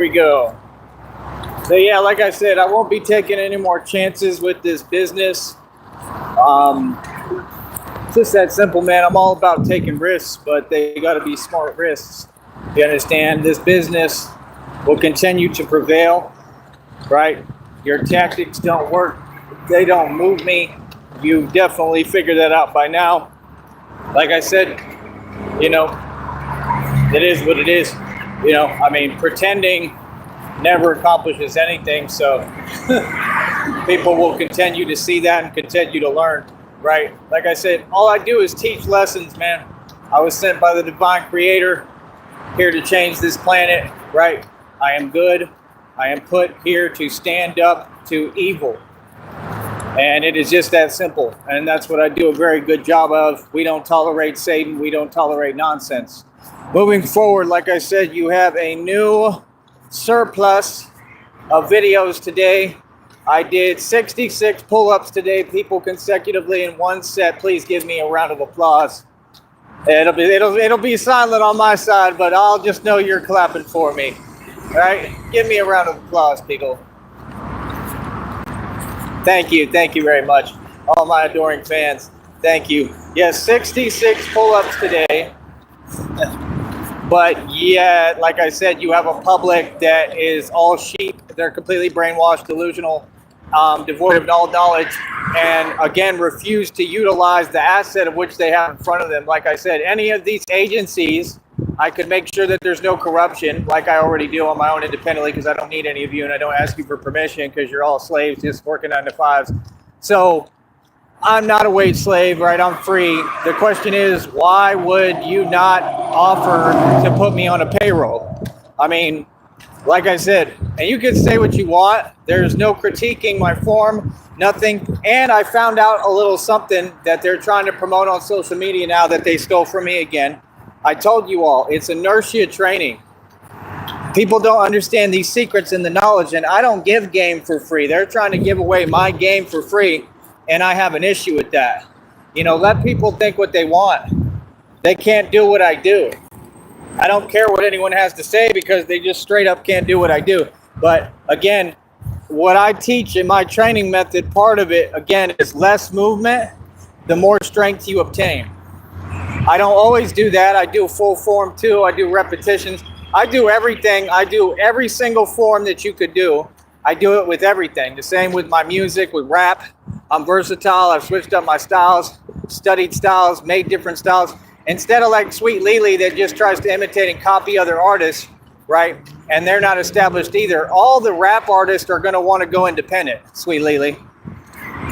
we go. So yeah, like I said, I won't be taking any more chances with this business. Um, just that simple, man. I'm all about taking risks, but they got to be smart risks. You understand? This business will continue to prevail, right? Your tactics don't work. They don't move me. You definitely figured that out by now. Like I said, you know, it is what it is. I mean, pretending never accomplishes anything. So people will continue to see that and continue to learn, right? Like I said, all I do is teach lessons, man. I was sent by the divine creator here to change this planet, right? I am good. I am put here to stand up to evil. And it is just that simple. And that's what I do a very good job of. We don't tolerate Satan. We don't tolerate nonsense. Moving forward, like I said, you have a new surplus of videos today. I did 66 pull-ups today, people consecutively in one set. Please give me a round of applause. It'll be silent on my side, but I'll just know you're clapping for me. All right? Give me a round of applause, people. Thank you very much. All my adoring fans, thank you. Yes, 66 pull-ups today. But yeah, like I said, you have a public that is all sheep. They're completely brainwashed, delusional, devoid of all knowledge, and again, refuse to utilize the asset of which they have in front of them. Like I said, any of these agencies, I could make sure that there's no corruption, like I already do on my own independently, because I don't need any of you, and I don't ask you for permission because you're all slaves just working 9 to 5s. So I'm not a wage slave, right? I'm free. The question is, why would you not offer to put me on a payroll? I mean, like I said, and you can say what you want. There's no critiquing my form, nothing. And I found out a little something that they're trying to promote on social media now that they stole from me again. I told you all, it's inertia training. People don't understand these secrets and the knowledge, and I don't give game for free. They're trying to give away my game for free, and I have an issue with that. Let people think what they want. They can't do what I do. I don't care what anyone has to say because they just straight up can't do what I do. But again, what I teach in my training method, part of it, again, is less movement, the more strength you obtain. I don't always do that. I do full form too. I do repetitions. I do everything. I do every single form that you could do. I do it with everything. The same with my music, with rap. I'm versatile. I've switched up my styles, studied styles, made different styles. Instead of like Sweet Lily that just tries to imitate and copy other artists, right? And they're not established either. All the rap artists are going to want to go independent, Sweet Lily.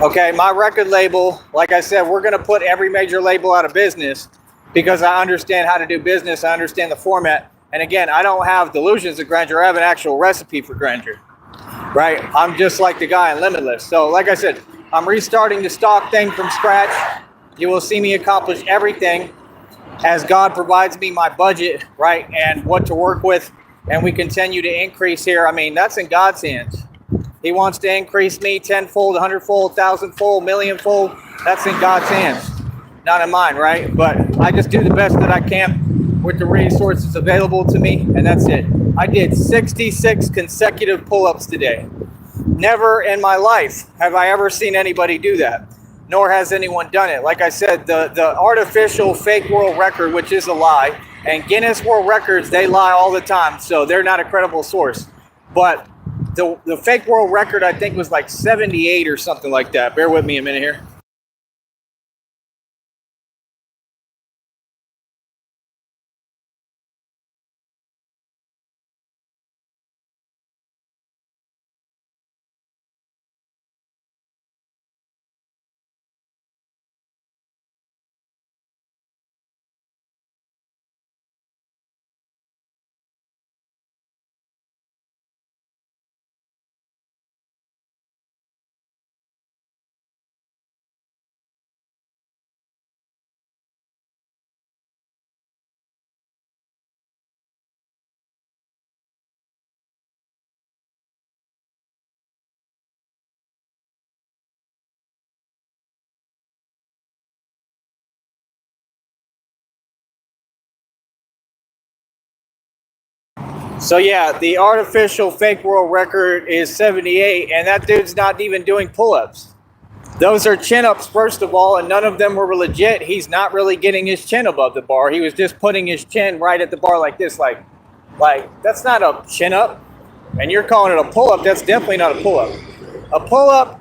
Okay, my record label, like I said, we're going to put every major label out of business because I understand how to do business. I understand the format. And again, I don't have delusions of grandeur. I have an actual recipe for grandeur, right? I'm just like the guy in Limitless. So like I said, I'm restarting the stock thing from scratch. You will see me accomplish everything as God provides me my budget, right? And what to work with. And we continue to increase here. I mean, that's in God's hands. He wants to increase me tenfold, 100-fold, 1,000-fold, million-fold. That's in God's hands, not in mine, right? But I just do the best that I can with the resources available to me, and that's it. I did 66 consecutive pull-ups today. Never in my life have I ever seen anybody do that, nor has anyone done it. Like I said, the artificial fake world record, which is a lie, and Guinness World Records, they lie all the time, so they're not a credible source. But the fake world record, I think, was like 78 or something like that. Bear with me a minute here. So yeah, the artificial fake world record is 78, and that dude's not even doing pull-ups. Those are chin-ups, first of all, and none of them were legit. He's not really getting his chin above the bar. He was just putting his chin right at the bar like this, like that's not a chin-up. And you're calling it a pull-up. That's definitely not a pull-up. A pull-up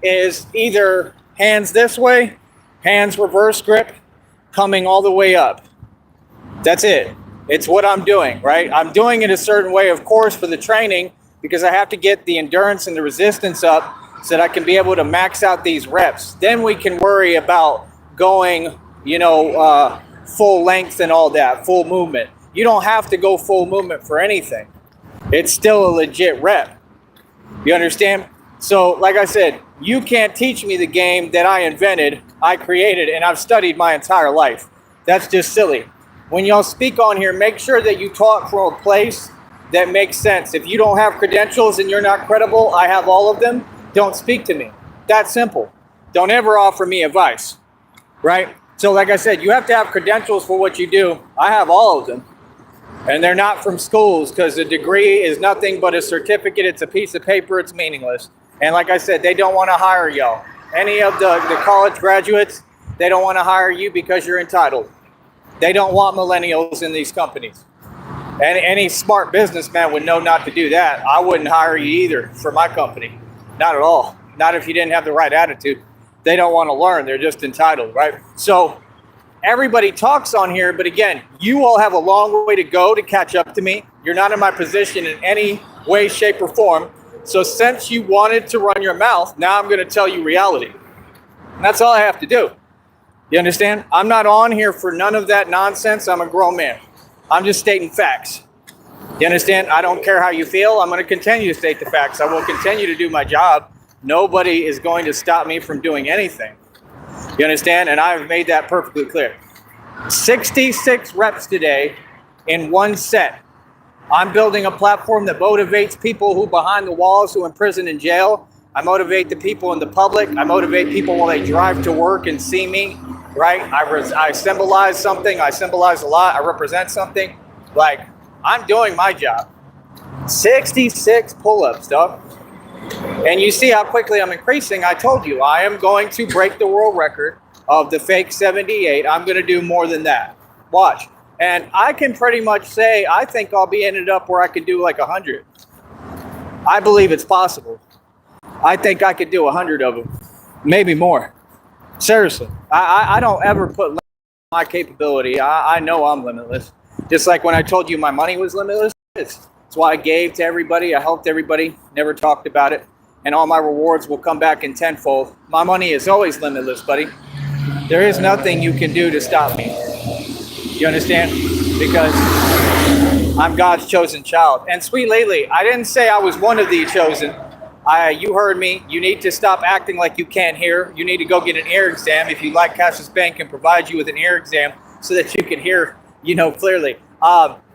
is either hands this way, hands reverse grip, coming all the way up. That's it. It's what I'm doing, right? I'm doing it a certain way, of course, for the training, because I have to get the endurance and the resistance up so that I can be able to max out these reps. Then we can worry about going, full length and all that, full movement. You don't have to go full movement for anything. It's still a legit rep. You understand? So, like I said, you can't teach me the game that I invented, I created, and I've studied my entire life. That's just silly. When y'all speak on here, make sure that you talk from a place that makes sense. If you don't have credentials and you're not credible, I have all of them, don't speak to me. That's simple. Don't ever offer me advice, right? So like I said, you have to have credentials for what you do. I have all of them. And they're not from schools, because a degree is nothing but a certificate. It's a piece of paper. It's meaningless. And like I said, they don't want to hire y'all. Any of the college graduates, they don't want to hire you because you're entitled. They don't want millennials in these companies. And any smart businessman would know not to do that. I wouldn't hire you either for my company. Not at all. Not if you didn't have the right attitude. They don't want to learn. They're just entitled, right? So everybody talks on here, but again, you all have a long way to go to catch up to me. You're not in my position in any way, shape, or form. So since you wanted to run your mouth, now I'm going to tell you reality. And that's all I have to do. You understand? I'm not on here for none of that nonsense. I'm a grown man. I'm just stating facts. You understand? I don't care how you feel. I'm going to continue to state the facts. I will continue to do my job. Nobody is going to stop me from doing anything. You understand? And I've made that perfectly clear. 66 reps today in one set. I'm building a platform that motivates people who behind the walls, who in prison and jail. I motivate the people in the public. I motivate people while they drive to work and see me, right? I symbolize something. I symbolize a lot. I represent something. Like, I'm doing my job. 66 pull-ups, dog. And you see how quickly I'm increasing. I told you, I am going to break the world record of the fake 78. I'm going to do more than that. Watch. And I can pretty much say, I think I'll be ended up where I can do like 100. I believe it's possible. I think I could do 100 of them, maybe more. Seriously, I don't ever put limit on my capability. I know I'm limitless. Just like when I told you my money was limitless, it's why I gave to everybody. I helped everybody, never talked about it. And all my rewards will come back in tenfold. My money is always limitless, buddy. There is nothing you can do to stop me. You understand? Because I'm God's chosen child. And sweet Lily, I didn't say I was one of the chosen. You heard me. You need to stop acting like you can't hear. You need to go get an ear exam. If you'd like, Cassius Bank can provide you with an ear exam so that you can hear, clearly.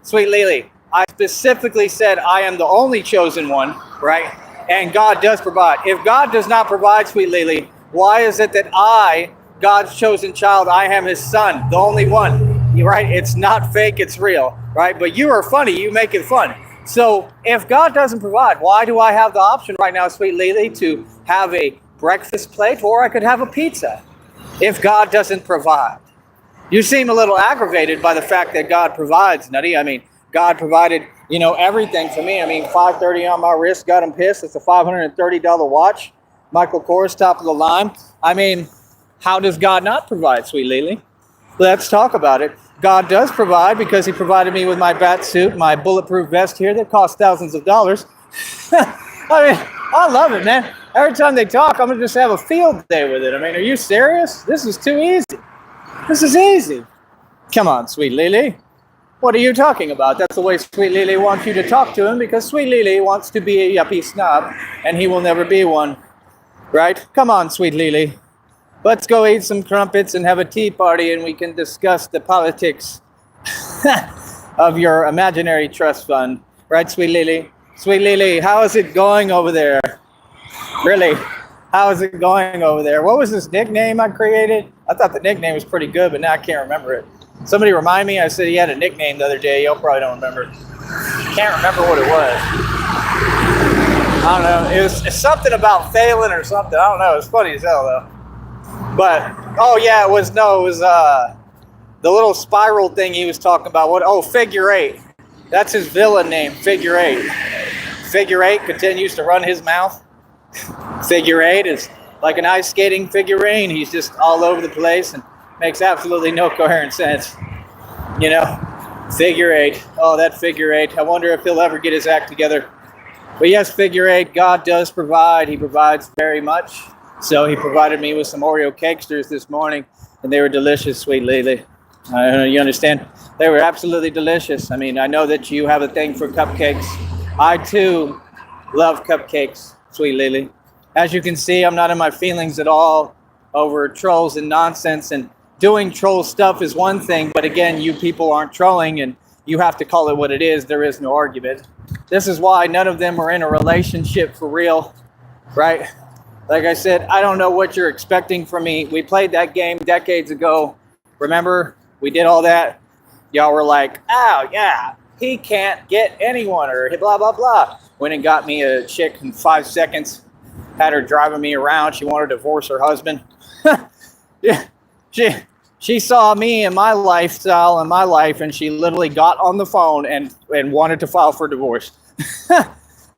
Sweet Lily, I specifically said I am the only chosen one, right? And God does provide. If God does not provide, sweet Lily, why is it that I, God's chosen child, I am his son, the only one, right? It's not fake, it's real, right? But you are funny. You make it fun. So if God doesn't provide, why do I have the option right now, sweet Lily, to have a breakfast plate, or I could have a pizza if God doesn't provide? You seem a little aggravated by the fact that God provides, Nutty. I mean, God provided, everything for me. I mean, 530 on my wrist, got him pissed. It's a $530 watch. Michael Kors, top of the line. I mean, how does God not provide, sweet Lily? Let's talk about it. God does provide, because he provided me with my bat suit, my bulletproof vest here that costs thousands of dollars. I mean, I love it, man. Every time they talk, I'm going to just have a field day with it. I mean, are you serious? This is too easy. This is easy. Come on, sweet Lily. What are you talking about? That's the way sweet Lily wants you to talk to him, because sweet Lily wants to be a yuppie snob, and he will never be one. Right? Come on, sweet Lily. Let's go eat some crumpets and have a tea party, and we can discuss the politics of your imaginary trust fund. Right, sweet Lily? Sweet Lily, how is it going over there? Really? How is it going over there? What was this nickname I created? I thought the nickname was pretty good, but now I can't remember it. Somebody remind me. I said he had a nickname the other day. Y'all probably don't remember. Can't remember what it was. I don't know. It's something about failing or something. I don't know. It's funny as hell though. But oh yeah, it was the little spiral thing he was talking about. What? Oh, Figure Eight. That's his villain name, Figure Eight. Figure Eight continues to run his mouth. Figure Eight is like an ice skating figurine. He's just all over the place and makes absolutely no coherent sense. You know, Figure Eight. Oh, that Figure Eight. I wonder if he'll ever get his act together. But yes, Figure Eight, God does provide. He provides very much. So he provided me with some Oreo cakesters this morning, and they were delicious, sweet Lily. You understand? They were absolutely delicious. I mean, I know that you have a thing for cupcakes. I too love cupcakes, sweet Lily. As you can see, I'm not in my feelings at all over trolls and nonsense. And doing troll stuff is one thing, but again, you people aren't trolling, and you have to call it what it is. There is no argument. This is why none of them are in a relationship for real, right? Like I said, I don't know what you're expecting from me. We played that game decades ago. Remember? We did all that. Y'all were like, oh, yeah, he can't get anyone, or blah, blah, blah. Went and got me a chick in 5 seconds. Had her driving me around. She wanted to divorce her husband. Yeah, she saw me and my lifestyle and my life, and she literally got on the phone and wanted to file for divorce.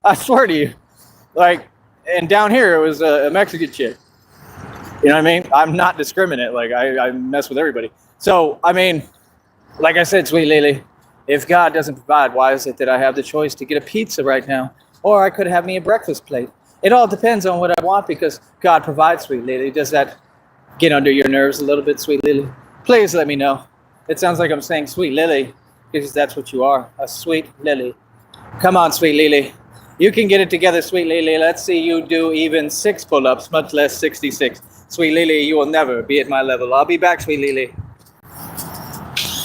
I swear to you. Like, and down here, it was a Mexican chick. You know what I mean? I'm not discriminate. Like, I mess with everybody. So, I mean, like I said, sweet Lily, if God doesn't provide, why is it that I have the choice to get a pizza right now? Or I could have me a breakfast plate. It all depends on what I want, because God provides, sweet Lily. Does that get under your nerves a little bit, sweet Lily? Please let me know. It sounds like I'm saying sweet Lily, because that's what you are, a sweet Lily. Come on, sweet Lily. You can get it together, sweet Lily. Let's see you do even 6 pull-ups, much less 66. Sweet Lily, you will never be at my level. I'll be back, sweet Lily.